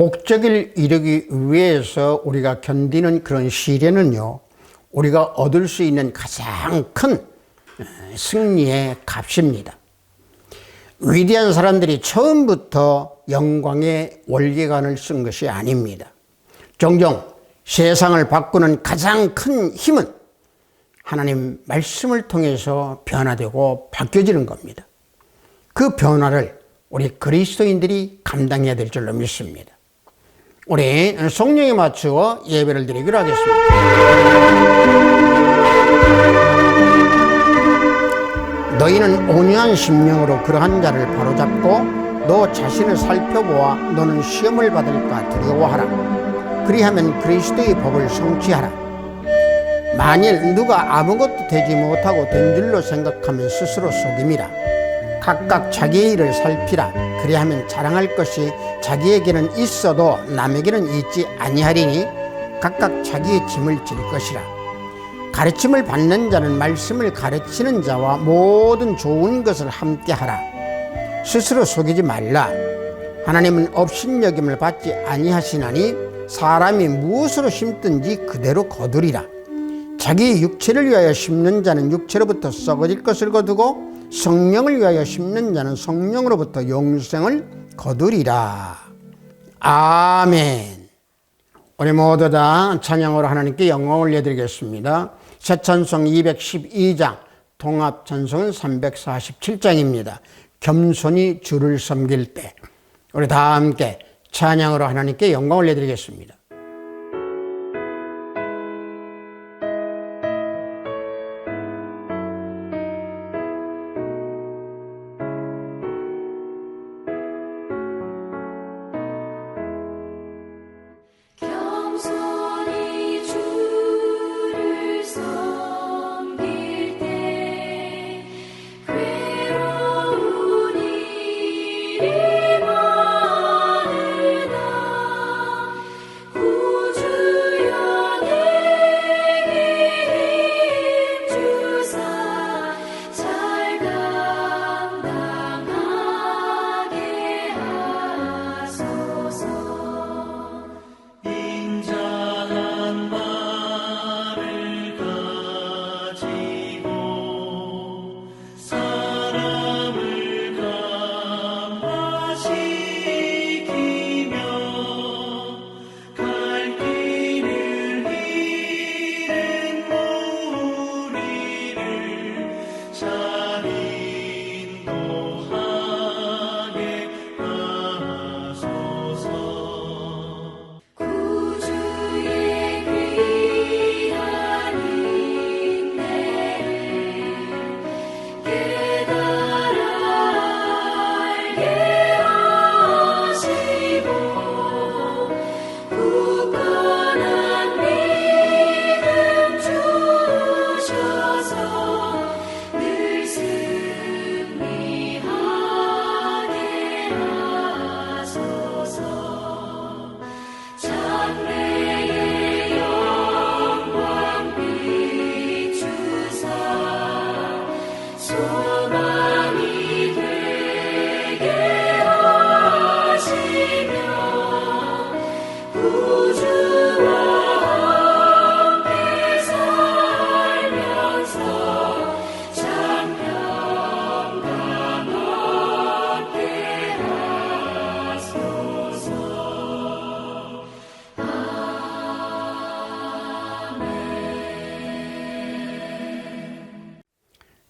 목적을 이루기 위해서 우리가 견디는 그런 시련은요, 우리가 얻을 수 있는 가장 큰 승리의 값입니다. 위대한 사람들이 처음부터 영광의 월계관을 쓴 것이 아닙니다. 종종 세상을 바꾸는 가장 큰 힘은 하나님 말씀을 통해서 변화되고 바뀌어지는 겁니다. 그 변화를 우리 그리스도인들이 감당해야 될 줄로 믿습니다. 우리 성령에 맞추어 예배를 드리기로 하겠습니다. 너희는 온유한 심령으로 그러한 자를 바로잡고 너 자신을 살펴보아 너는 시험을 받을까 두려워하라. 그리하면 그리스도의 법을 성취하라. 만일 누가 아무것도 되지 못하고 된 줄로 생각하면 스스로 속임이라. 각각 자기의 일을 살피라. 그리하면 자랑할 것이 자기에게는 있어도 남에게는 있지 아니하리니 각각 자기의 짐을 질 것이라. 가르침을 받는 자는 말씀을 가르치는 자와 모든 좋은 것을 함께 하라. 스스로 속이지 말라. 하나님은 업신여김을 받지 아니하시나니 사람이 무엇으로 심든지 그대로 거두리라. 자기 육체를 위하여 심는 자는 육체로부터 썩어질 것을 거두고 성령을 위하여 심는 자는 성령으로부터 영생을 거두리라. 아멘. 우리 모두 다 찬양으로 하나님께 영광을 올려드리겠습니다. 새 찬송 212장, 통합 찬송은 347장입니다. 겸손히 주를 섬길 때. 우리 다 함께 찬양으로 하나님께 영광을 올려드리겠습니다.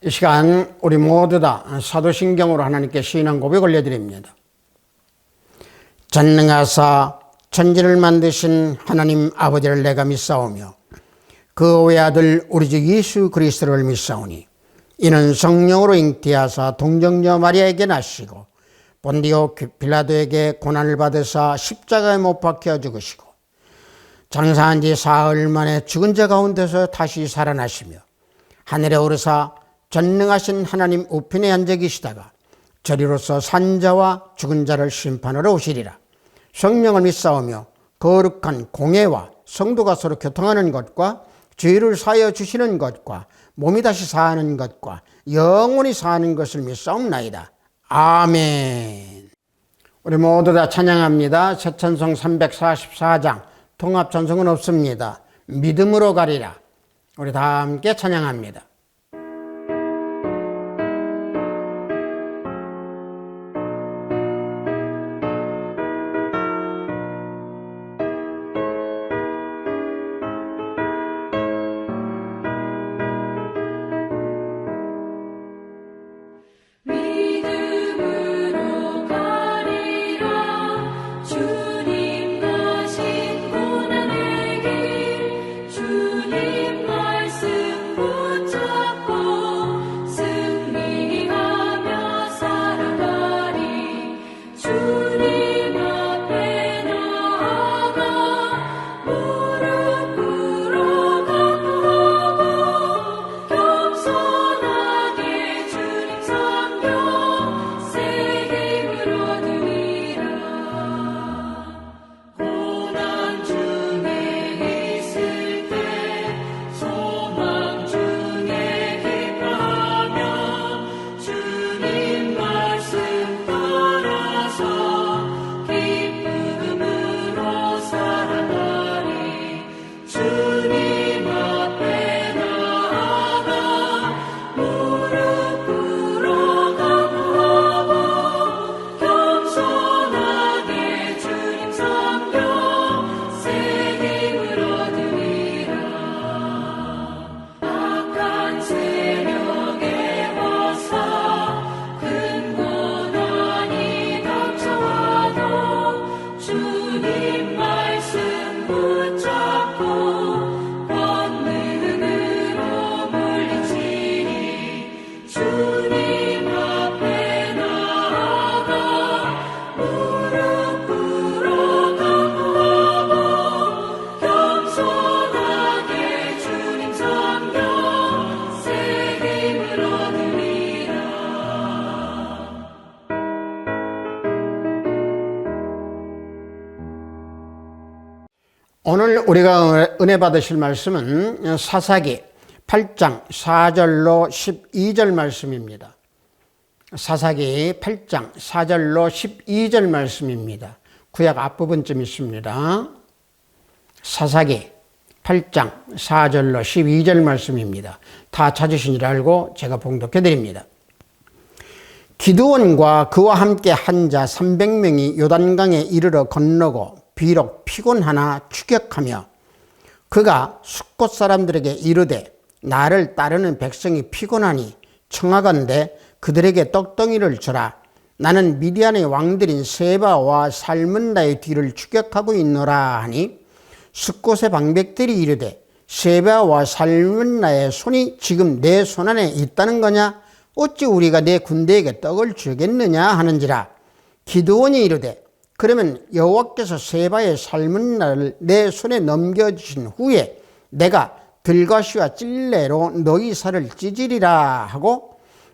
이 시간 우리 모두 다 사도신경으로 하나님께 신앙 고백 올려드립니다. 전능하사 천지를 만드신 하나님 아버지를 내가 믿사오며 그 외아들 우리 주 예수 그리스도를 믿사오니 이는 성령으로 잉태하사 동정녀 마리아에게 나시고 본디오 빌라도에게 고난을 받으사 십자가에 못 박혀 죽으시고 장사한 지 사흘 만에 죽은 자 가운데서 다시 살아나시며 하늘에 오르사 전능하신 하나님 우편에 앉아 계시다가 저리로서 산자와 죽은 자를 심판하러 오시리라. 성령을 믿사오며 거룩한 공예와 성도가 서로 교통하는 것과 죄를 사하여 주시는 것과 몸이 다시 사는 것과 영원히 사는 것을 믿사옵나이다. 아멘. 우리 모두 다 찬양합니다. 새 찬송 344장, 통합 찬송은 없습니다. 믿음으로 가리라. 우리 다 함께 찬양합니다. 오늘 우리가 은혜 받으실 말씀은 사사기 8장 4절로 12절 말씀입니다. 사사기 8장 4절로 12절 말씀입니다. 구약 앞부분쯤 있습니다. 사사기 8장 4절로 12절 말씀입니다. 다 찾으신 줄 알고 제가 봉독해 드립니다. 기드온과 그와 함께 한 자 300명이 요단강에 이르러 건너고 비록 피곤하나 추격하며 그가 숫곳 사람들에게 이르되 나를 따르는 백성이 피곤하니 청하건대 그들에게 떡덩이를 주라. 나는 미디안의 왕들인 세바와 살문나의 뒤를 추격하고 있노라 하니 숫곳의 방백들이 이르되 세바와 살문나의 손이 지금 내 손안에 있다는 거냐? 어찌 우리가 내 군대에게 떡을 주겠느냐 하는지라. 기드온이 이르되 그러면 여호와께서 세바의 살문나를 내 손에 넘겨주신 후에 내가 들가시와 찔레로 너희 살을 찢으리라 하고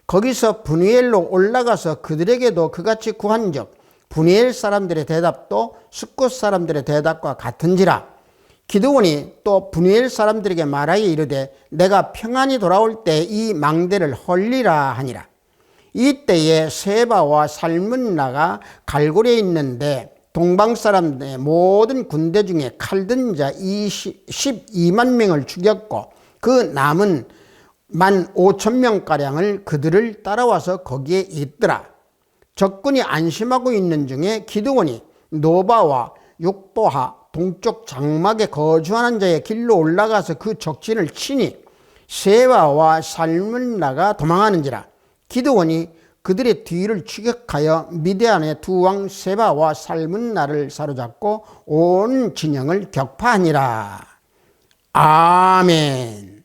거기서 브니엘로 올라가서 그들에게도 그같이 구한즉 브니엘 사람들의 대답도 숫곳 사람들의 대답과 같은지라. 기드온이 또 브니엘 사람들에게 말하여 이르되 내가 평안히 돌아올 때 이 망대를 헐리라 하니라. 이때에 세바와 살문나가 갈고리에 있는데 동방 사람들의 모든 군대 중에 칼든 자 12만 명을 죽였고 그 남은 15,000명가량을 그들을 따라와서 거기에 있더라. 적군이 안심하고 있는 중에 기드온이 노바와 육보하 동쪽 장막에 거주하는 자의 길로 올라가서 그 적진을 치니 세바와 살문나가 도망하는지라. 기드온이 그들의 뒤를 추격하여 미디안의 두 왕 세바와 살문나를 사로잡고 온 진영을 격파하니라. 아멘.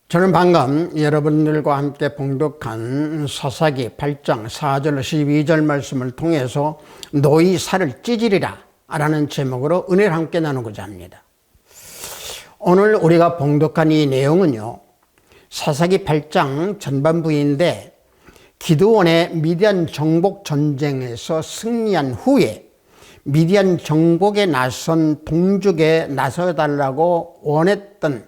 저는 방금 여러분들과 함께 봉독한 사사기 8장 4절 12절 말씀을 통해서 너희 살을 찢으리라 라는 제목으로 은혜를 함께 나누고자 합니다. 오늘 우리가 봉독한 이 내용은요, 사사기 8장 전반부인데 기드온의 미디안 정복 전쟁에서 승리한 후에 미디안 정복에 나선 동족에 나서달라고 원했던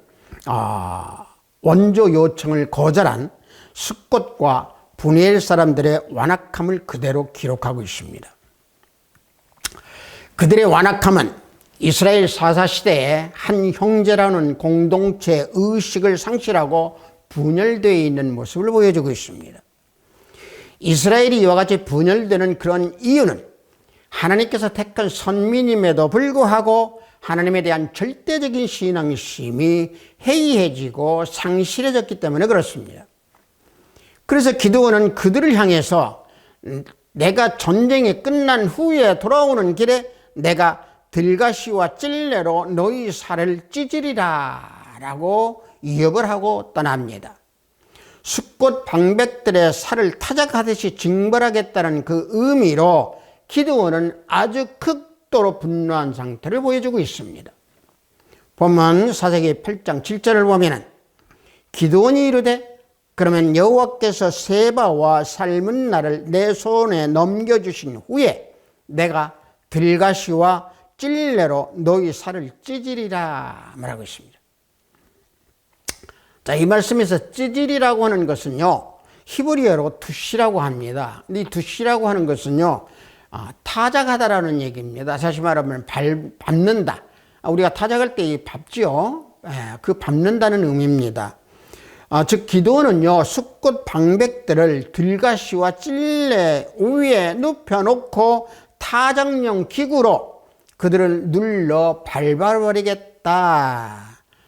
원조 요청을 거절한 숫곳과 분이엘 사람들의 완악함을 그대로 기록하고 있습니다. 그들의 완악함은 이스라엘 사사시대에 한 형제라는 공동체 의식을 상실하고 분열되어 있는 모습을 보여주고 있습니다. 이스라엘이 이와 같이 분열되는 그런 이유는 하나님께서 택한 선민임에도 불구하고 하나님에 대한 절대적인 신앙심이 해이해지고 상실해졌기 때문에 그렇습니다. 그래서 기드온은 그들을 향해서 내가 전쟁이 끝난 후에 돌아오는 길에 내가 들가시와 찔레로 너희 살을 찢으리라 라고 위협을 하고 떠납니다. 숫곳 방백들의 살을 타작하듯이 징벌하겠다는 그 의미로 기드온은 아주 극도로 분노한 상태를 보여주고 있습니다. 보면 사사기 8장 7절을 보면 기드온이 이르되 그러면 여호와께서 세바와 삶은 나를 내 손에 넘겨주신 후에 내가 들가시와 찔레로 너희 살을 찢으리라 말하고 있습니다. 자, 이 말씀에서 찢으리라고 하는 것은요, 히브리어로 투시라고 합니다. 이 투시라고 하는 것은요, 타작하다라는 얘기입니다. 다시 말하면 밟는다. 우리가 타작할 때 밟지요. 그 밟는다는 의미입니다. 즉 기드온은요, 숫곳 방백들을 들가시와 찔레 위에 눕혀놓고 타작용 기구로 그들을 눌러 밟아버리겠다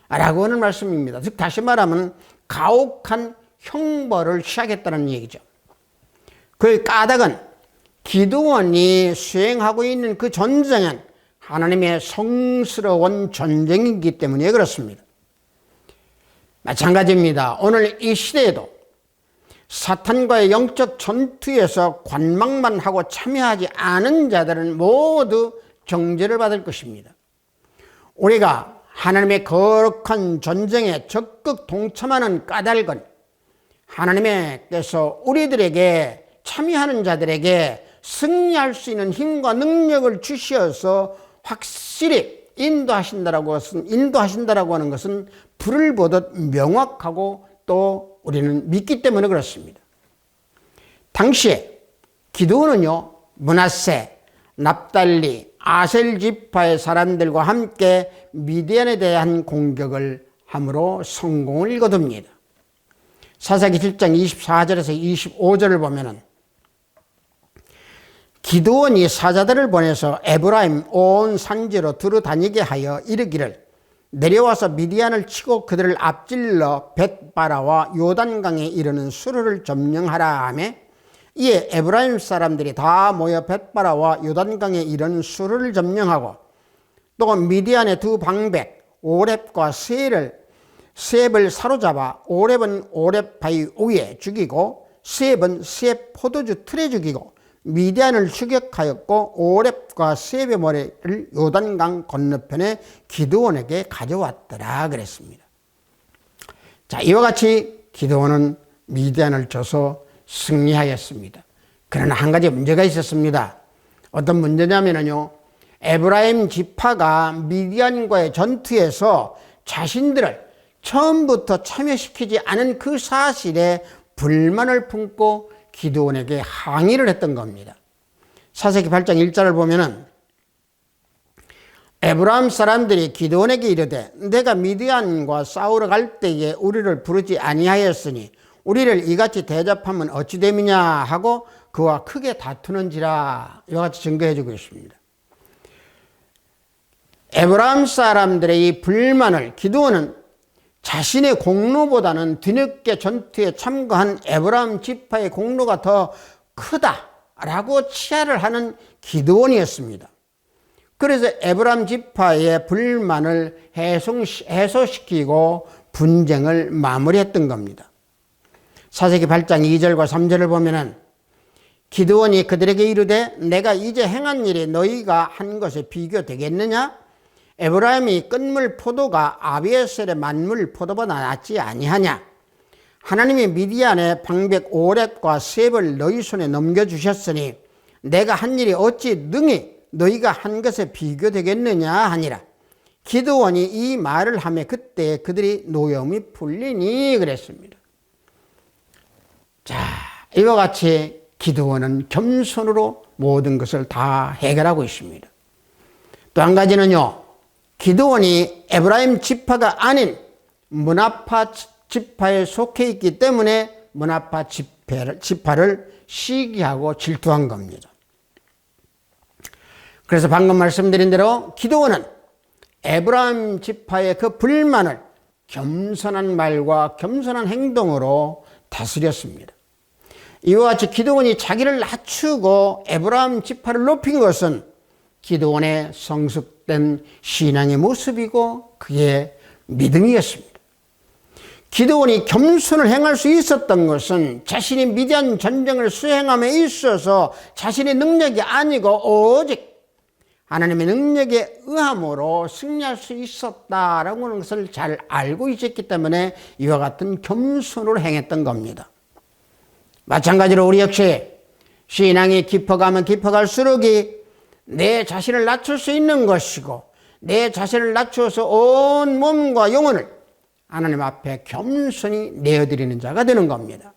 라고 하는 말씀입니다. 즉 다시 말하면 가혹한 형벌을 취하겠다는 얘기죠. 그 까닭은 기드온이 수행하고 있는 그 전쟁은 하나님의 성스러운 전쟁이기 때문에 그렇습니다. 마찬가지입니다. 오늘 이 시대에도 사탄과의 영적 전투에서 관망만 하고 참여하지 않은 자들은 모두 정죄를 받을 것입니다. 우리가 하나님의 거룩한 전쟁에 적극 동참하는 까닭은 하나님께서 우리들에게 참여하는 자들에게 승리할 수 있는 힘과 능력을 주시어서 확실히 인도하신다라고 하는 것은 불을 보듯 명확하고 또 우리는 믿기 때문에 그렇습니다. 당시에 기드온은요, 므낫세, 납달리, 아셀 지파의 사람들과 함께 미디안에 대한 공격을 함으로 성공을 거둡니다. 사사기 7장 24절에서 25절을 보면은 기드온이 사자들을 보내서 에브라임 온 산지로 두루 다니게 하여 이르기를 내려와서 미디안을 치고 그들을 앞질러 벳바라와 요단강에 이르는 수르를 점령하라 하며 이에 에브라임 사람들이 다 모여 벳바라와 요단강에 이르는 수르를 점령하고 또 미디안의 두 방백 오렙과 세앱을 사로잡아 오렙은 오렙 바위 위에 죽이고 세앱은 세앱 포도주 틀에 죽이고 미디안을 추격하였고 오렙과 세앱의 머리를 요단강 건너편에 기드온에게 가져왔더라 그랬습니다. 자, 이와 같이 기드온은 미디안을 쳐서 승리하였습니다. 그러나 한 가지 문제가 있었습니다. 어떤 문제냐면요, 에브라임 지파가 미디안과의 전투에서 자신들을 처음부터 참여시키지 않은 그 사실에 불만을 품고 기드온에게 항의를 했던 겁니다. 사사기 8장 1절을 보면은 에브라임 사람들이 기드온에게 이르되 내가 미디안과 싸우러 갈 때에 우리를 부르지 아니하였으니 우리를 이같이 대접하면 어찌 됨이냐 하고 그와 크게 다투는지라 이와 같이 증거해 주고 있습니다. 에브라임 사람들의 이 불만을 기드온은 자신의 공로보다는 뒤늦게 전투에 참가한 에브라임 지파의 공로가 더 크다라고 치하를 하는 기드온이었습니다. 그래서 에브라임 지파의 불만을 해소시키고 분쟁을 마무리했던 겁니다. 사사기 8장 2절과 3절을 보면은 기드온이 그들에게 이르되 내가 이제 행한 일이 너희가 한 것에 비교되겠느냐? 에브라임이 끈물 포도가 아비에셀의 만물 포도보다 낫지 아니하냐? 하나님이 미디안의 방백 오렙과 세앱을 너희 손에 넘겨주셨으니 내가 한 일이 어찌 능히 너희가 한 것에 비교되겠느냐 하니라. 기드온이 이 말을 하며 그때 그들이 노여움이 풀리니 그랬습니다. 자, 이와 같이 기드온은 겸손으로 모든 것을 다 해결하고 있습니다. 또 한 가지는요, 기드온이 에브라임 지파가 아닌 므나파 지파에 속해 있기 때문에 므나파 지파를 시기하고 질투한 겁니다. 그래서 방금 말씀드린 대로 기드온은 에브라임 지파의 그 불만을 겸손한 말과 겸손한 행동으로 다스렸습니다. 이와 같이 기드온이 자기를 낮추고 에브라임 지파를 높인 것은 기드온의 성숙된 신앙의 모습이고 그의 믿음이었습니다. 기드온이 겸손을 행할 수 있었던 것은 자신이 미디안 전쟁을 수행함에 있어서 자신의 능력이 아니고 오직 하나님의 능력에 의함으로 승리할 수 있었다라고 하는 것을 잘 알고 있었기 때문에 이와 같은 겸손으로 행했던 겁니다. 마찬가지로 우리 역시 신앙이 깊어가면 깊어갈수록 내 자신을 낮출 수 있는 것이고 내 자신을 낮추어서 온 몸과 영혼을 하나님 앞에 겸손히 내어드리는 자가 되는 겁니다.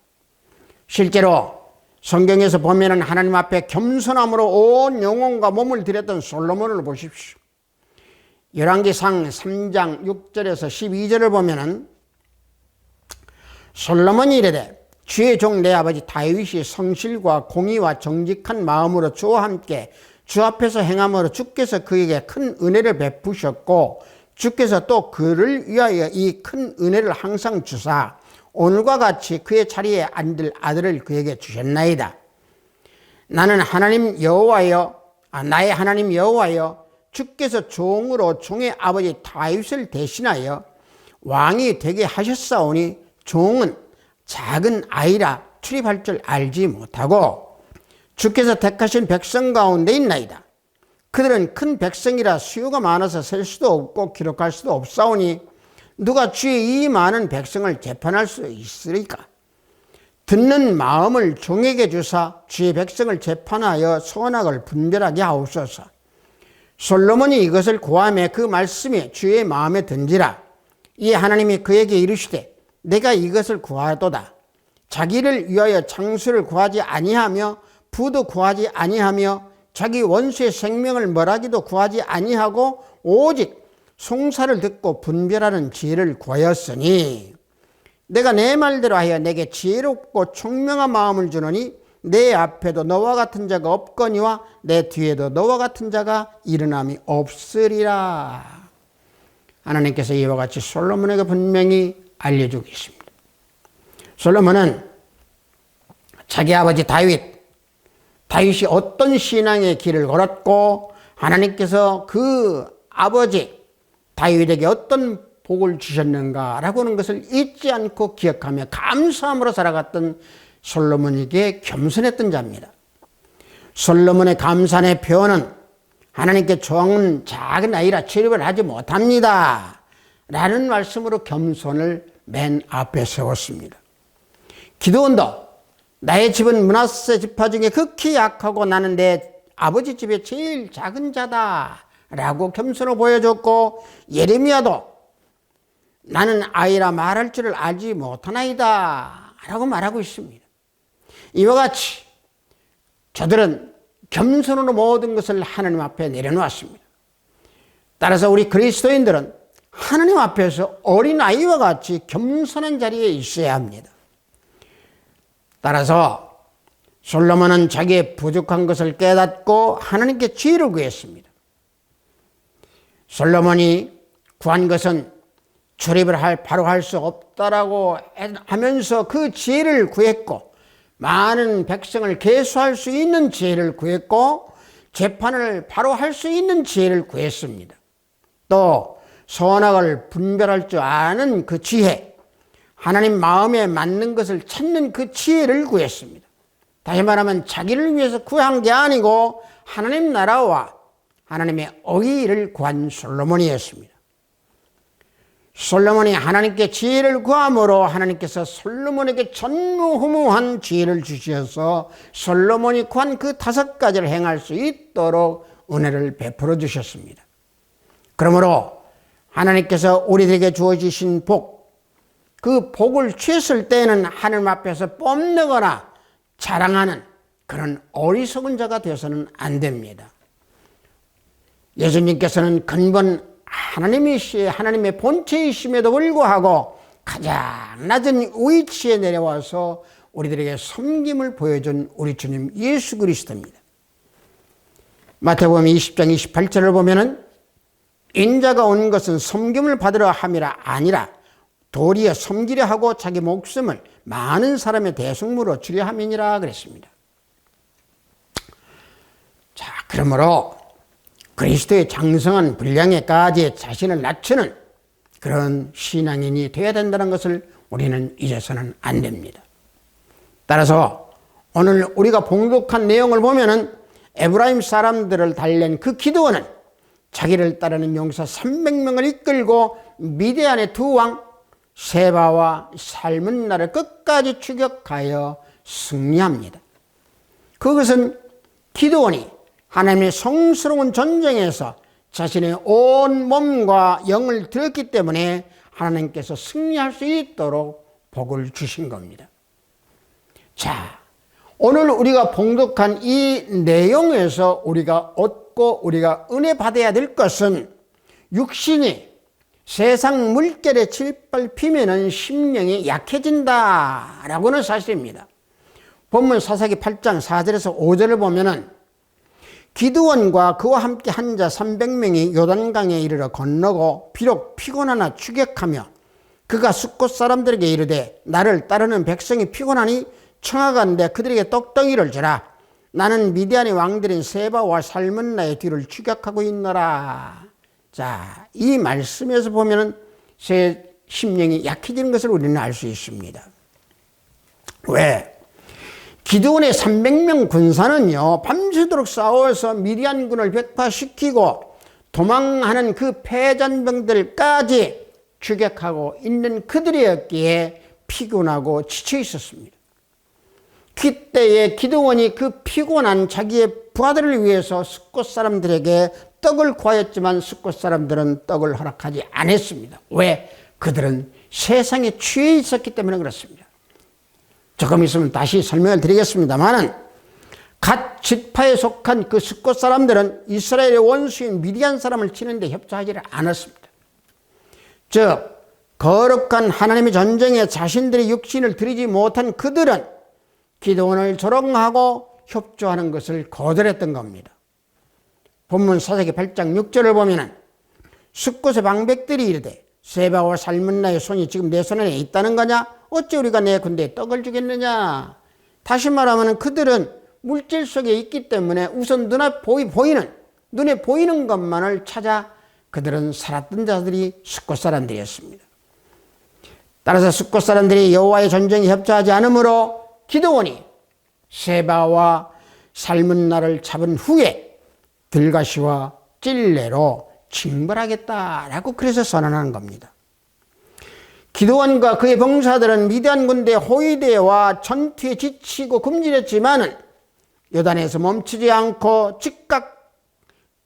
실제로 성경에서 보면 하나님 앞에 겸손함으로 온 영혼과 몸을 드렸던 솔로몬을 보십시오. 열왕기상 3장 6절에서 12절을 보면 솔로몬이 이르되 주의 종 내 아버지 다윗이 성실과 공의와 정직한 마음으로 주와 함께 주 앞에서 행함으로 주께서 그에게 큰 은혜를 베푸셨고 주께서 또 그를 위하여 이 큰 은혜를 항상 주사 오늘과 같이 그의 자리에 앉을 아들을 그에게 주셨나이다. 나는 나의 하나님 여호와여 주께서 종으로 종의 아버지 다윗을 대신하여 왕이 되게 하셨사오니 종은 작은 아이라 출입할 줄 알지 못하고 주께서 택하신 백성 가운데 있나이다. 그들은 큰 백성이라 수요가 많아서 셀 수도 없고 기록할 수도 없사오니 누가 주의 이 많은 백성을 재판할 수 있으리까? 듣는 마음을 종에게 주사 주의 백성을 재판하여 선악을 분별하게 하옵소서. 솔로몬이 이것을 구하며 그 말씀이 주의 마음에 든지라. 이에 하나님이 그에게 이르시되 내가 이것을 구하도다. 자기를 위하여 장수를 구하지 아니하며 부도 구하지 아니하며 자기 원수의 생명을 멸하기도 구하지 아니하고 오직 송사를 듣고 분별하는 지혜를 구하였으니 내가 내 말대로 하여 내게 지혜롭고 총명한 마음을 주노니 내 앞에도 너와 같은 자가 없거니와 내 뒤에도 너와 같은 자가 일어남이 없으리라. 하나님께서 이와 같이 솔로몬에게 분명히 알려주고 있습니다. 솔로몬은 자기 아버지 다윗이 어떤 신앙의 길을 걸었고 하나님께서 그 아버지 다윗에게 어떤 복을 주셨는가라고 하는 것을 잊지 않고 기억하며 감사함으로 살아갔던 솔로몬에게 겸손했던 자입니다. 솔로몬의 감사의 표현은 하나님께 종은 작은 아이라 출입을 하지 못합니다 라는 말씀으로 겸손을 맨 앞에 세웠습니다. 기드온도 나의 집은 므낫세 지파 중에 극히 약하고 나는 내 아버지 집에 제일 작은 자다 라고 겸손을 보여줬고 예레미야도 나는 아이라 말할 줄을 알지 못하나이다 라고 말하고 있습니다. 이와 같이 저들은 겸손으로 모든 것을 하나님 앞에 내려놓았습니다. 따라서 우리 그리스도인들은 하나님 앞에서 어린아이와 같이 겸손한 자리에 있어야 합니다. 따라서 솔로몬은 자기의 부족한 것을 깨닫고 하나님께 지혜를 구했습니다. 솔로몬이 구한 것은 출입을 바로 할 수 없다라고 하면서 그 지혜를 구했고 많은 백성을 계수할 수 있는 지혜를 구했고 재판을 바로 할 수 있는 지혜를 구했습니다. 또 선악을 분별할 줄 아는 그 지혜, 하나님 마음에 맞는 것을 찾는 그 지혜를 구했습니다. 다시 말하면 자기를 위해서 구한 게 아니고 하나님 나라와 하나님의 의를 구한 솔로몬이었습니다. 솔로몬이 하나님께 지혜를 구함으로 하나님께서 솔로몬에게 전무후무한 지혜를 주셔서 솔로몬이 구한 그 5가지를 행할 수 있도록 은혜를 베풀어 주셨습니다. 그러므로 하나님께서 우리들에게 주어주신 복, 그 복을 취했을 때는 하늘 앞에서 뽐내거나 자랑하는 그런 어리석은 자가 되어서는 안 됩니다. 예수님께서는 근본 하나님의 본체이심에도 불구하고 가장 낮은 위치에 내려와서 우리들에게 섬김을 보여준 우리 주님 예수 그리스도입니다. 마태복음 20장 28절을 보면은 인자가 온 것은 섬김을 받으러 함이라 아니라 도리어 섬기려 하고 자기 목숨을 많은 사람의 대속물로 주려 함이니라 그랬습니다. 자, 그러므로 그리스도의 장성한 분량에까지 자신을 낮추는 그런 신앙인이 되어야 된다는 것을 우리는 잊어서는 안 됩니다. 따라서 오늘 우리가 봉독한 내용을 보면은 에브라임 사람들을 달랜 그 기드온은 자기를 따르는 용사 300명을 이끌고 미디안의 두 왕 세바와 살문나를 끝까지 추격하여 승리합니다. 그것은 기드온이 하나님의 성스러운 전쟁에서 자신의 온 몸과 영을 들였기 때문에 하나님께서 승리할 수 있도록 복을 주신 겁니다. 자, 오늘 우리가 봉독한 이 내용에서 우리가 얻고 우리가 은혜 받아야 될 것은 육신이 세상 물결에 짓밟히면 심령이 약해진다라고는 사실입니다. 본문 사사기 8장 4절에서 5절을 보면은 기드온과 그와 함께 한 자 300명이 요단강에 이르러 건너고 비록 피곤하나 추격하며 그가 숫곳 사람들에게 이르되 나를 따르는 백성이 피곤하니 청하건대 그들에게 떡덩이를 주라. 나는 미디안의 왕들인 세바와 살문나의 뒤를 추격하고 있노라. 자, 이 말씀에서 보면은 제 심령이 약해지는 것을 우리는 알 수 있습니다. 왜? 기드온의 300명 군사는요, 밤새도록 싸워서 미디안군을 벽파시키고 도망하는 그 패잔병들까지 추격하고 있는 그들이었기에 피곤하고 지쳐 있었습니다. 그때에 기드온이 그 피곤한 자기의 부하들을 위해서 숫곳 사람들에게 떡을 구하였지만 숫곳 사람들은 떡을 허락하지 않았습니다. 왜? 그들은 세상에 취해 있었기 때문에 그렇습니다. 조금 있으면 다시 설명을 드리겠습니다만은 갓 지파에 속한 그 숫곳 사람들은 이스라엘의 원수인 미디안 사람을 치는데 협조하지 않았습니다. 즉 거룩한 하나님의 전쟁에 자신들의 육신을 들이지 못한 그들은 기드온을 조롱하고 협조하는 것을 거절했던 겁니다. 본문 사사기 8장 6절을 보면은 숫곳의 방백들이 이르되 세바와 살문나의 손이 지금 내 손에 있다는 거냐? 어찌 우리가 내 군대에 떡을 주겠느냐? 다시 말하면 그들은 물질 속에 있기 때문에 우선 눈에 보이는 것만을 찾아 그들은 살았던 자들이 숫곳 사람들이었습니다. 따라서 숫곳 사람들이 여호와의 전쟁에 협조하지 않으므로 기드온이 세바와 살문나를 잡은 후에 들가시와 찔레로 징벌하겠다라고 그래서 선언하는 겁니다. 기드온과 그의 병사들은 미디안 군대 호위대와 전투에 지치고 굶주렸지만은 요단에서 멈추지 않고 즉각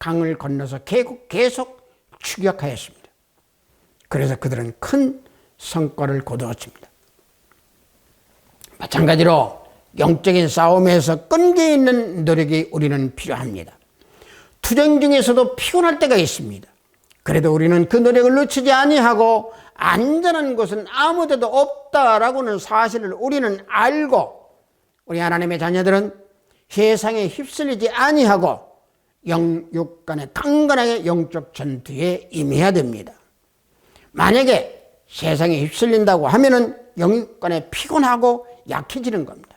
강을 건너서 계속 추격하였습니다. 그래서 그들은 큰 성과를 거두었습니다. 마찬가지로 영적인 싸움에서 끈기 있는 노력이 우리는 필요합니다. 투쟁 중에서도 피곤할 때가 있습니다. 그래도 우리는 그 노력을 늦추지 아니하고 안전한 곳은 아무데도 없다라고는 사실을 우리는 알고 우리 하나님의 자녀들은 세상에 휩쓸리지 아니하고 영육간에 강건하게 영적 전투에 임해야 됩니다. 만약에 세상에 휩쓸린다고 하면은 영육간에 피곤하고 약해지는 겁니다.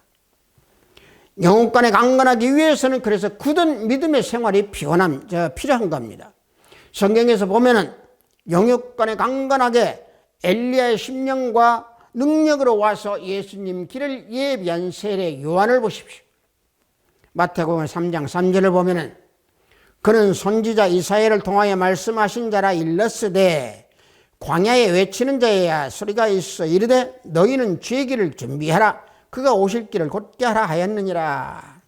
영육간에 강건하기 위해서는 그래서 굳은 믿음의 생활이 필요한 겁니다. 성경에서 보면은 영육간에 강건하게 엘리야의 심령과 능력으로 와서 예수님 길을 예비한 세례 요한을 보십시오. 마태복음 3장 3절을 보면은 그는 선지자 이사야를 통하여 말씀하신 자라 일렀으되 광야에 외치는 자에야 소리가 있어 이르되 너희는 죄 길을 준비하라 그가 오실 길을 곧게 하라 하였느니라.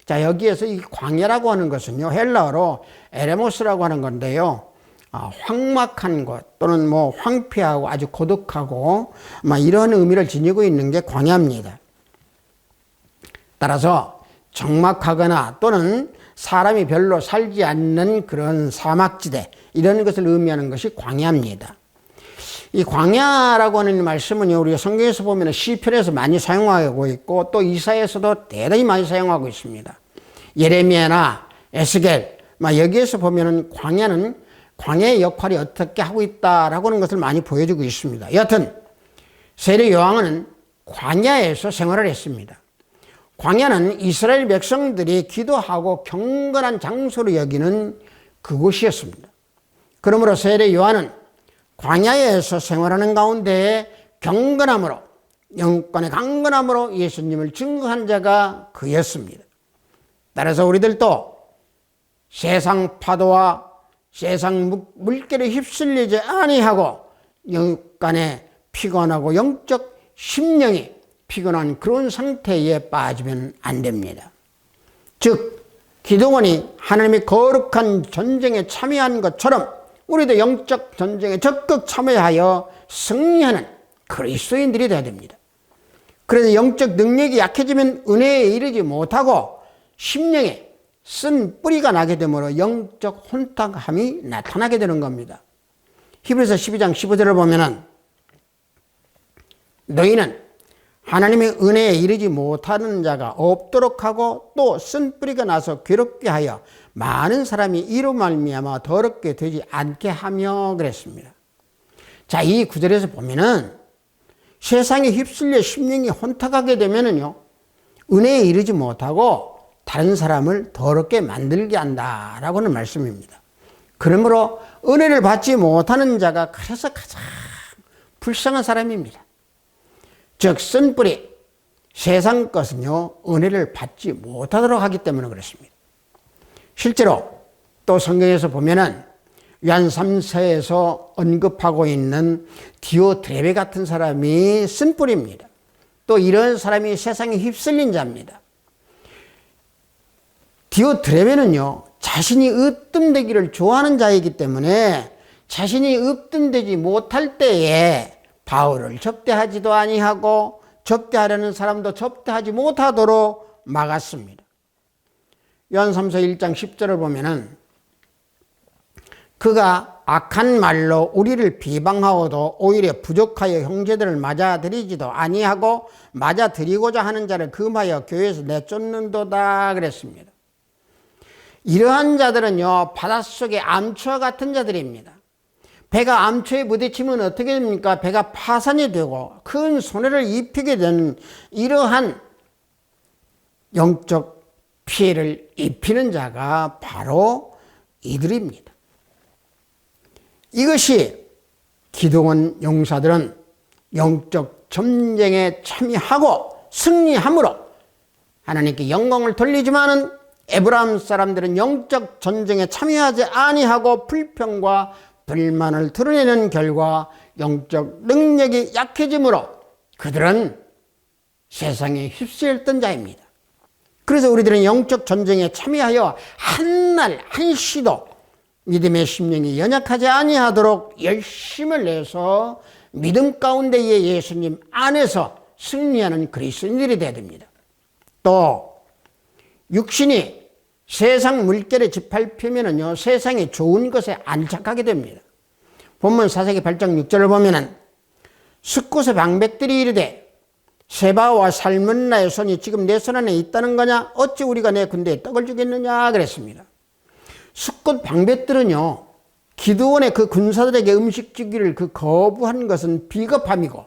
자, 여기에서 이 광야라고 하는 것은요, 헬라어로 에레모스라고 하는 건데요. 황막한 곳 또는 뭐 황폐하고 아주 고독하고 이런 의미를 지니고 있는 게 광야입니다. 따라서 적막하거나 또는 사람이 별로 살지 않는 그런 사막지대, 이런 것을 의미하는 것이 광야입니다. 이 광야라고 하는 말씀은요, 우리가 성경에서 보면 시편에서 많이 사용하고 있고 또 이사야에서도 대단히 많이 사용하고 있습니다. 예레미야나 에스겔, 여기에서 보면은 광야의 역할이 어떻게 하고 있다라고 하는 것을 많이 보여주고 있습니다. 여하튼 세례 요한은 광야에서 생활을 했습니다. 광야는 이스라엘 백성들이 기도하고 경건한 장소로 여기는 그곳이었습니다. 그러므로 세례 요한은 광야에서 생활하는 가운데 경건함으로, 영권의 강건함으로 예수님을 증거한 자가 그였습니다. 따라서 우리들도 세상 파도와 세상 물결에 휩쓸리지 아니하고 영간에 피곤하고 영적 심령이 피곤한 그런 상태에 빠지면 안 됩니다. 즉 기도원이 하나님의 거룩한 전쟁에 참여한 것처럼 우리도 영적 전쟁에 적극 참여하여 승리하는 그리스도인들이 되어야 됩니다. 그래서 영적 능력이 약해지면 은혜에 이르지 못하고 심령에 쓴 뿌리가 나게 되므로 영적 혼탁함이 나타나게 되는 겁니다. 히브리서 12장 15절을 보면은 너희는 하나님의 은혜에 이르지 못하는 자가 없도록 하고 또 쓴 뿌리가 나서 괴롭게 하여 많은 사람이 이로 말미암아 더럽게 되지 않게 하며 그랬습니다. 자, 이 구절에서 보면은 세상에 휩쓸려 심령이 혼탁하게 되면은요, 은혜에 이르지 못하고 다른 사람을 더럽게 만들게 한다라고 하는 말씀입니다. 그러므로 은혜를 받지 못하는 자가 그래서 가장 불쌍한 사람입니다. 즉 쓴뿌리, 세상 것은요 은혜를 받지 못하도록 하기 때문에 그렇습니다. 실제로 또 성경에서 보면은 요한 3서에서 언급하고 있는 디오드레베 같은 사람이 쓴뿌리입니다. 또 이런 사람이 세상에 휩쓸린 자입니다. 디오드레베는요 자신이 으뜸되기를 좋아하는 자이기 때문에 자신이 으뜸되지 못할 때에 바울을 접대하지도 아니하고 접대하려는 사람도 접대하지 못하도록 막았습니다. 요한 3서 1장 10절을 보면은 그가 악한 말로 우리를 비방하고도 오히려 부족하여 형제들을 맞아들이지도 아니하고 맞아들이고자 하는 자를 금하여 교회에서 내쫓는도다 그랬습니다. 이러한 자들은요 바닷속의 암초와 같은 자들입니다. 배가 암초에 부딪히면 어떻게 됩니까? 배가 파산이 되고 큰 손해를 입히게 되는 이러한 영적 피해를 입히는 자가 바로 이들입니다. 이것이 기도원 용사들은 영적 전쟁에 참여하고 승리함으로 하나님께 영광을 돌리지만은 에브라임 사람들은 영적 전쟁에 참여하지 아니하고 불평과 불만을 드러내는 결과 영적 능력이 약해지므로 그들은 세상에 휩쓸렸던 자입니다. 그래서 우리들은 영적 전쟁에 참여하여 한날 한시도 믿음의 심령이 연약하지 아니하도록 열심을 내서 믿음 가운데에 예수님 안에서 승리하는 그리스도인들이 되어야 됩니다. 또 육신이 세상 물결에 짓밟히면은요 세상의 좋은 것에 안착하게 됩니다. 본문 사사기 8장 6절을 보면은 숫곳의 방백들이 이르되 세바와 살문나의 손이 지금 내 손 안에 있다는 거냐? 어찌 우리가 내 군대에 떡을 주겠느냐? 그랬습니다. 숫곳 방백들은요 기드온의 그 군사들에게 음식 주기를 거부한 것은 비겁함이고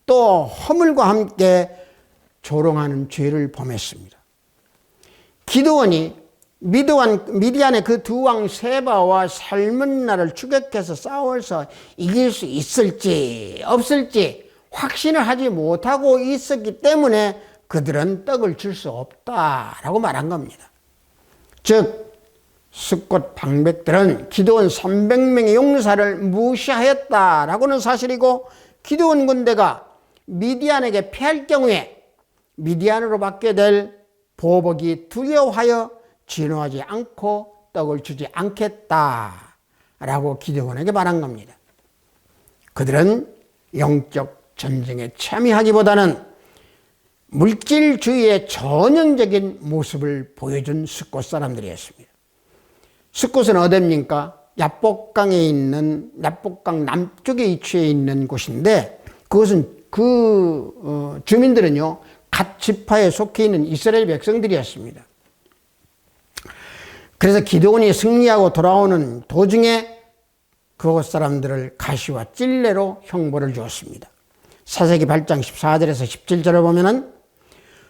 또 허물과 함께 조롱하는 죄를 범했습니다. 기드온이 미디안의 그 두 왕 세바와 살문나를 추격해서 싸워서 이길 수 있을지 없을지 확신을 하지 못하고 있었기 때문에 그들은 떡을 줄 수 없다라고 말한 겁니다. 즉 숫곳 방백들은 기드온 300명의 용사를 무시하였다라고는 사실이고 기드온 군대가 미디안에게 패할 경우에 미디안으로 받게 될 보복이 두려워하여 진호하지 않고 떡을 주지 않겠다라고 기드온에게 말한 겁니다. 그들은 영적 전쟁에 참여하기보다는 물질주의의 전형적인 모습을 보여준 숫곳 사람들이었습니다. 숫곳은 어디입니까? 야복강에 있는, 야복강 남쪽에 위치해 있는 곳인데, 그것은 주민들은요, 갓 지파에 속해 있는 이스라엘 백성들이었습니다. 그래서 기드온이 승리하고 돌아오는 도중에 그곳 사람들을 가시와 찔레로 형벌을 주었습니다. 사사기 8장 14절에서 17절을 보면은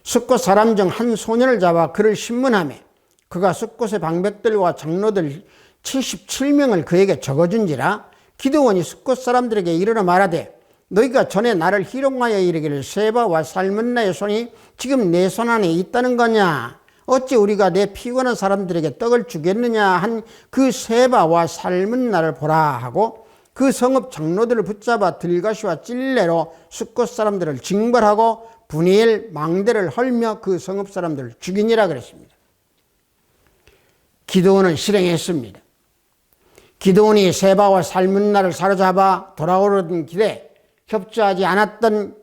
숫곳 사람 중 한 소년을 잡아 그를 신문하매 그가 숫곳의 방백들과 장로들 77명을 그에게 적어준지라 기드온이 숫곳 사람들에게 이르러 말하되 너희가 전에 나를 희롱하여 이르기를 세바와 살문나의 손이 지금 내 손 안에 있다는 거냐? 어찌 우리가 내 피곤한 사람들에게 떡을 주겠느냐 한 그 세바와 살문나를 보라 하고 그 성읍 장로들을 붙잡아 들가시와 찔레로 숫곳 사람들을 징벌하고 분이엘 망대를 헐며 그 성읍 사람들을 죽이니라 그랬습니다. 기드온은 실행했습니다. 기드온이 세바와 살문나를 사로잡아 돌아오던 길에 협조하지 않았던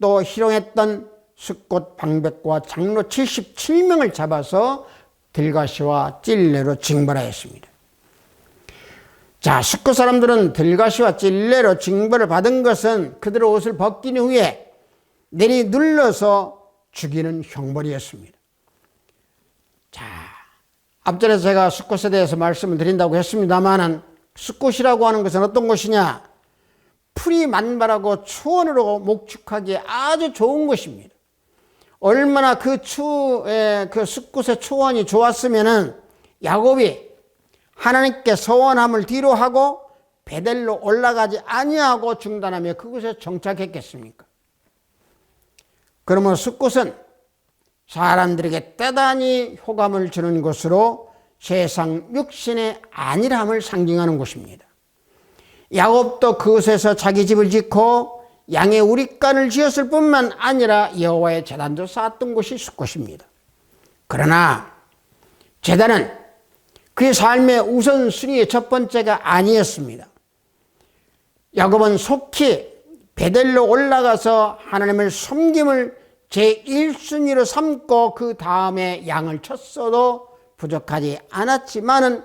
또 희롱했던 숫곳 방백과 장로 77명을 잡아서 들가시와 찔레로 징벌하였습니다. 자, 숫곳 사람들은 들가시와 찔레로 징벌을 받은 것은 그들의 옷을 벗긴 후에 내리 눌러서 죽이는 형벌이었습니다. 자, 앞전에 제가 숫곳에 대해서 말씀을 드린다고 했습니다만은 숫곳이라고 하는 것은 어떤 곳이냐? 풀이 만발하고 초원으로 목축하기에 아주 좋은 곳입니다. 얼마나 그 숫곳의 초원이 좋았으면은 야곱이 하나님께 서원함을 뒤로 하고 베델로 올라가지 아니하고 중단하며 그곳에 정착했겠습니까? 그러면 숫곳은 사람들에게 대단히 호감을 주는 곳으로 세상 육신의 안일함을 상징하는 곳입니다. 야곱도 그곳에서 자기 집을 짓고 양의 우릿간을 지었을 뿐만 아니라 여호와의 제단도 쌓았던 곳이 숫곳입니다. 그러나 제단은 그의 삶의 우선순위의 첫 번째가 아니었습니다. 야곱은 속히 베델로 올라가서 하나님을 섬김을 제1순위로 삼고 그 다음에 양을 쳤어도 부족하지 않았지만은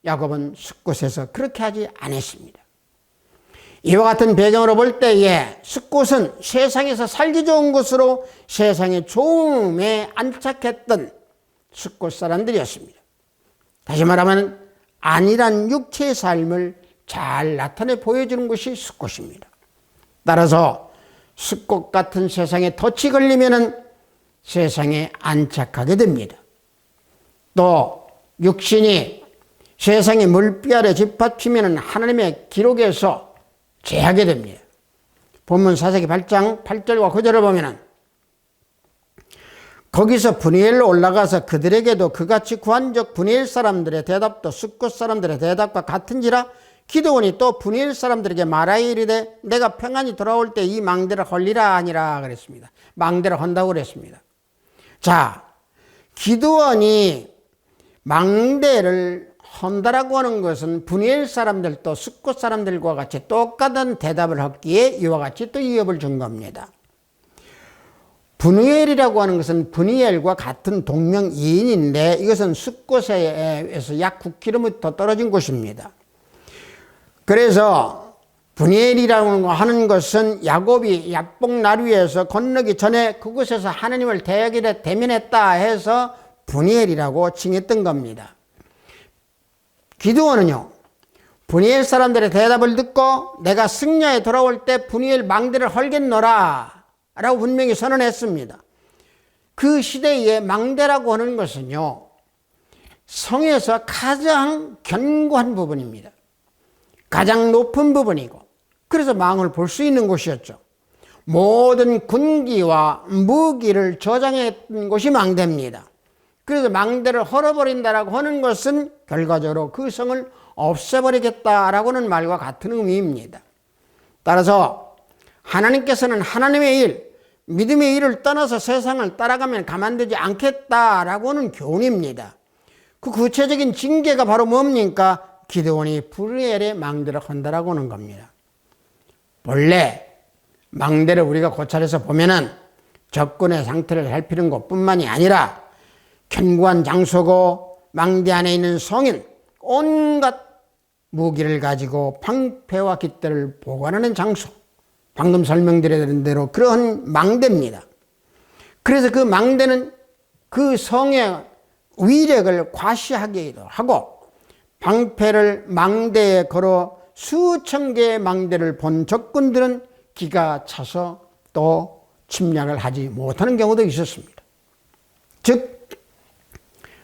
야곱은 숫곳에서 그렇게 하지 않았습니다. 이와 같은 배경으로 볼 때에 숫곳은 세상에서 살기 좋은 곳으로 세상의 좋음에 안착했던 숫곳 사람들이었습니다. 다시 말하면 안일한 육체의 삶을 잘 나타내 보여주는 것이 숫곳입니다. 따라서 숫곳 같은 세상에 덫이 걸리면은 세상에 안착하게 됩니다. 또 육신이 세상의 물비아래 짚받치면은 하나님의 기록에서 제하게 됩니다. 본문 사사기 8장 8절과 9절을 보면은 거기서 분이엘로 올라가서 그들에게도 그같이 구한 적 분이엘 사람들의 대답도 숫곳 사람들의 대답과 같은지라 기드온이 또 분이엘 사람들에게 말하이르되 내가 평안히 돌아올 때 이 망대를 헐리라 하니라 그랬습니다. 망대를 헌다고 그랬습니다. 자, 기드온이 망대를 헌다라고 하는 것은 분이엘 사람들도 숫곳 사람들과 같이 똑같은 대답을 했기에 이와 같이 또 위협을 준 겁니다. 분이엘이라고 하는 것은 분이엘과 같은 동명이인인데 이것은 숫곳에서 약 9km 떨어진 곳입니다. 그래서 분이엘이라고 하는 것은 야곱이 야복 나루에서 건너기 전에 그곳에서 하나님을 대면했다 해서 분이엘이라고 칭했던 겁니다. 기드온은요, 분이엘 사람들의 대답을 듣고 내가 승려에 돌아올 때 분이엘 망대를 헐겠노라 라고 분명히 선언했습니다. 그 시대의 망대라고 하는 것은요, 성에서 가장 견고한 부분입니다. 가장 높은 부분이고, 그래서 망을 볼 수 있는 곳이었죠. 모든 군기와 무기를 저장했던 곳이 망대입니다. 그래서 망대를 헐어버린다라고 하는 것은 결과적으로 그 성을 없애버리겠다라고 하는 말과 같은 의미입니다. 따라서 하나님께서는 하나님의 일, 믿음의 일을 떠나서 세상을 따라가면 가만두지 않겠다라고는 교훈입니다. 그 구체적인 징계가 바로 뭡니까? 기드온이 불의의 망대를 한다라고 하는 겁니다. 본래 망대를 우리가 고찰해서 보면은 적군의 상태를 살피는 것뿐만이 아니라 견고한 장소고 망대 안에 있는 성인 온갖 무기를 가지고 방패와 깃대를 보관하는 장소, 방금 설명드린 대로 그러한 망대입니다. 그래서 그 망대는 그 성의 위력을 과시하기도 하고 방패를 망대에 걸어 수천 개의 망대를 본 적군들은 기가 차서 또 침략을 하지 못하는 경우도 있었습니다. 즉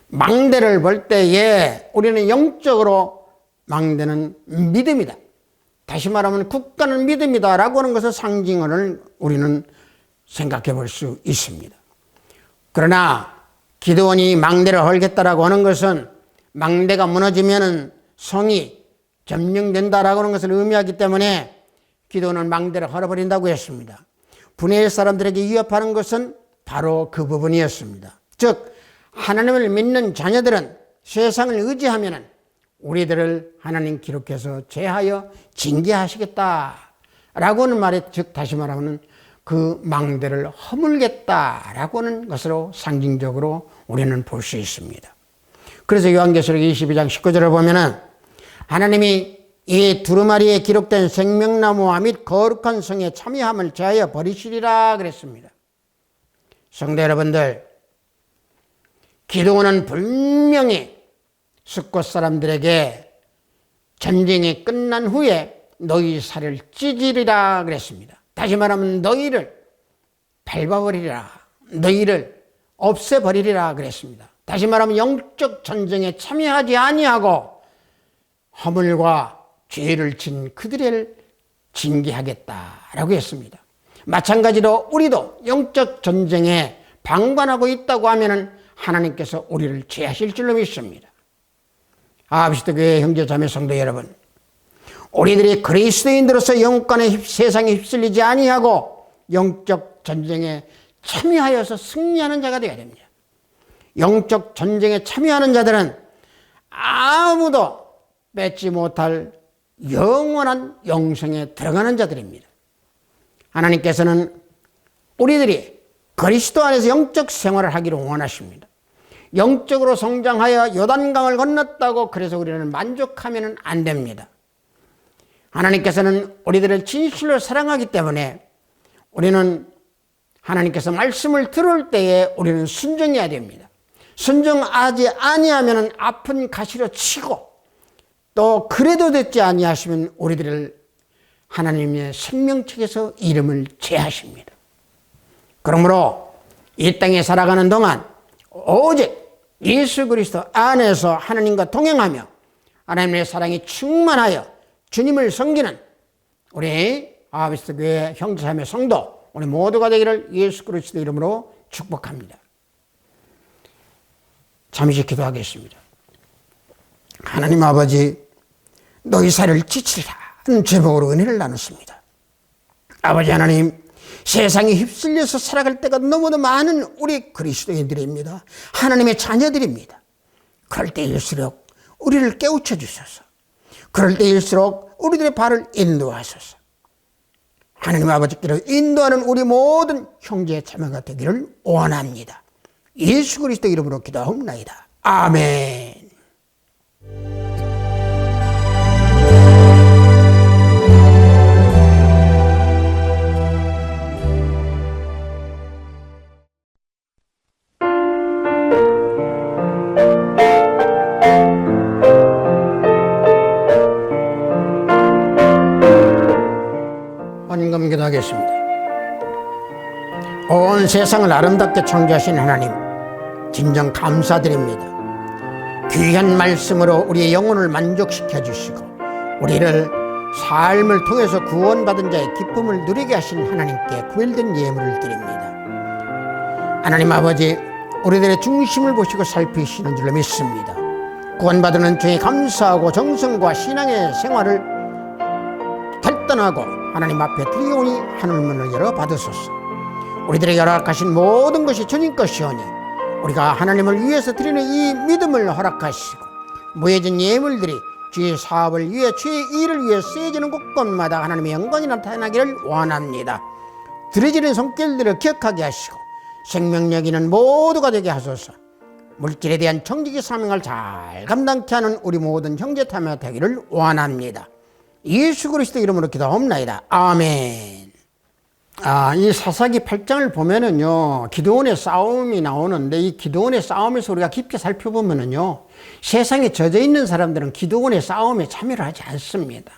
망대를 볼 때에 우리는 영적으로 망대는 믿음이다. 다시 말하면 국가는 믿음이다 라고 하는 것을 상징을 우리는 생각해 볼 수 있습니다. 그러나 기드온이 망대를 헐겠다라고 하는 것은 망대가 무너지면 성이 점령된다라고 하는 것을 의미하기 때문에 기드온은 망대를 헐어버린다고 했습니다. 분해의 사람들에게 위협하는 것은 바로 그 부분이었습니다. 즉 하나님을 믿는 자녀들은 세상을 의지하면 우리들을 하나님 기록해서 제하여 징계하시겠다라고 하는 말에 즉 다시 말하면 그 망대를 허물겠다라고 하는 것으로 상징적으로 우리는 볼 수 있습니다. 그래서 요한계시록 22장 19절을 보면은 하나님이 이 두루마리에 기록된 생명나무와 및 거룩한 성에 참여함을 제하여 버리시리라 그랬습니다. 성도 여러분들, 기드온은 분명히 숫곳 사람들에게 전쟁이 끝난 후에 너희 살을 찢으리라 그랬습니다. 다시 말하면 너희를 밟아버리리라, 너희를 없애버리리라 그랬습니다. 다시 말하면 영적 전쟁에 참여하지 아니하고 허물과 죄를 진 그들을 징계하겠다라고 했습니다. 마찬가지로 우리도 영적 전쟁에 방관하고 있다고 하면 하나님께서 우리를 제하실 줄로 믿습니다. 아비스도 교회 형제 자매 성도 여러분, 우리들이 그리스도인으로서 영권의 세상에 휩쓸리지 아니하고 영적 전쟁에 참여하여서 승리하는 자가 되어야 됩니다. 영적 전쟁에 참여하는 자들은 아무도 뺏지 못할 영원한 영생에 들어가는 자들입니다. 하나님께서는 우리들이 그리스도 안에서 영적 생활을 하기를 원하십니다. 영적으로 성장하여 요단강을 건넜다고 그래서 우리는 만족하면 안 됩니다. 하나님께서는 우리들을 진실로 사랑하기 때문에 우리는 하나님께서 말씀을 들을 때에 우리는 순종해야 됩니다. 순종하지 아니하면 아픈 가시로 치고 또 그래도 됐지 아니하시면 우리들을 하나님의 생명책에서 이름을 제하십니다. 그러므로 이 땅에 살아가는 동안 오직 예수 그리스도 안에서 하나님과 동행하며 하나님의 사랑이 충만하여 주님을 섬기는 우리 아비스도 교회 형제자매 성도 우리 모두가 되기를 예수 그리스도 이름으로 축복합니다. 잠시 기도하겠습니다. 하나님 아버지, 너희 살을 찢으리라 하는 제목으로 은혜를 나눴습니다. 아버지 하나님, 세상에 휩쓸려서 살아갈 때가 너무도 많은 우리 그리스도인들입니다. 하나님의 자녀들입니다. 그럴 때일수록 우리를 깨우쳐 주셔서, 그럴 때일수록 우리들의 발을 인도하소서. 하나님 아버지께로 인도하는 우리 모든 형제 자매가 되기를 원합니다. 예수 그리스도 이름으로 기도하옵나이다. 아멘. 헌금 기도하겠습니다. 온 세상을 아름답게 창조하신 하나님, 진정 감사드립니다. 귀한 말씀으로 우리의 영혼을 만족시켜 주시고 우리를 삶을 통해서 구원받은 자의 기쁨을 누리게 하신 하나님께 구별된 예물을 드립니다. 하나님 아버지, 우리들의 중심을 보시고 살피시는 줄로 믿습니다. 구원받은 은총에 감사하고 정성과 신앙의 생활을 결단하고 하나님 앞에 드리오니 하늘문을 열어 받으소서. 우리들에게 허락하신 모든 것이 주님 것이오니 우리가 하나님을 위해서 드리는 이 믿음을 허락하시고 무해진 예물들이 주의 사업을 위해 주의 일을 위해 쓰여지는 곳곳마다 하나님의 영광이 나타나기를 원합니다. 드려지는 손길들을 기억하게 하시고 생명력 있는 모두가 되게 하소서. 물질에 대한 정직의 사명을 잘 감당케 하는 우리 모든 형제자매가 되기를 원합니다. 예수 그리스도 이름으로 기도하옵나이다. 아멘. 이 사사기 8장을 보면은요, 기드온의 싸움이 나오는데 이 기드온의 싸움에서 우리가 깊게 살펴보면은요, 세상에 젖어 있는 사람들은 기드온의 싸움에 참여를 하지 않습니다.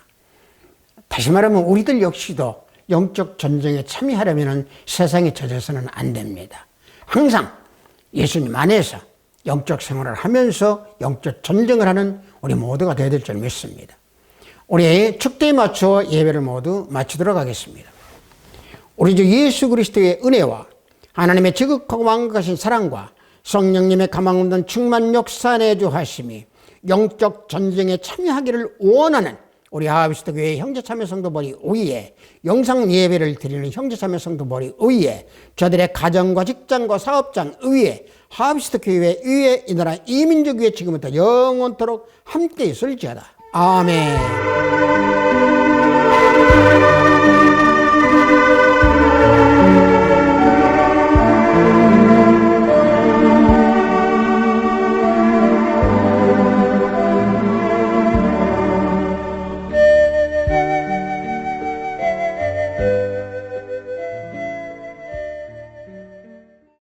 다시 말하면 우리들 역시도 영적 전쟁에 참여하려면 세상에 젖어서는 안 됩니다. 항상 예수님 안에서 영적 생활을 하면서 영적 전쟁을 하는 우리 모두가 되어야 될 줄 믿습니다. 우리 축대에 맞춰 예배를 모두 마치도록 하겠습니다. 우리 주 예수 그리스도의 은혜와 하나님의 지극하고 완벽하신 사랑과 성령님의 가망 없는 충만 역사 내주하심이 영적 전쟁에 참여하기를 원하는 우리 하나비스트 교회 형제자매 성도들이 위에 영상 예배를 드리는 형제자매 성도들이 위에 저들의 가정과 직장과 사업장 위에 하나비스트 교회 위에 이 나라 이민족 위에 지금부터 영원토록 함께 있을지어다. 아멘.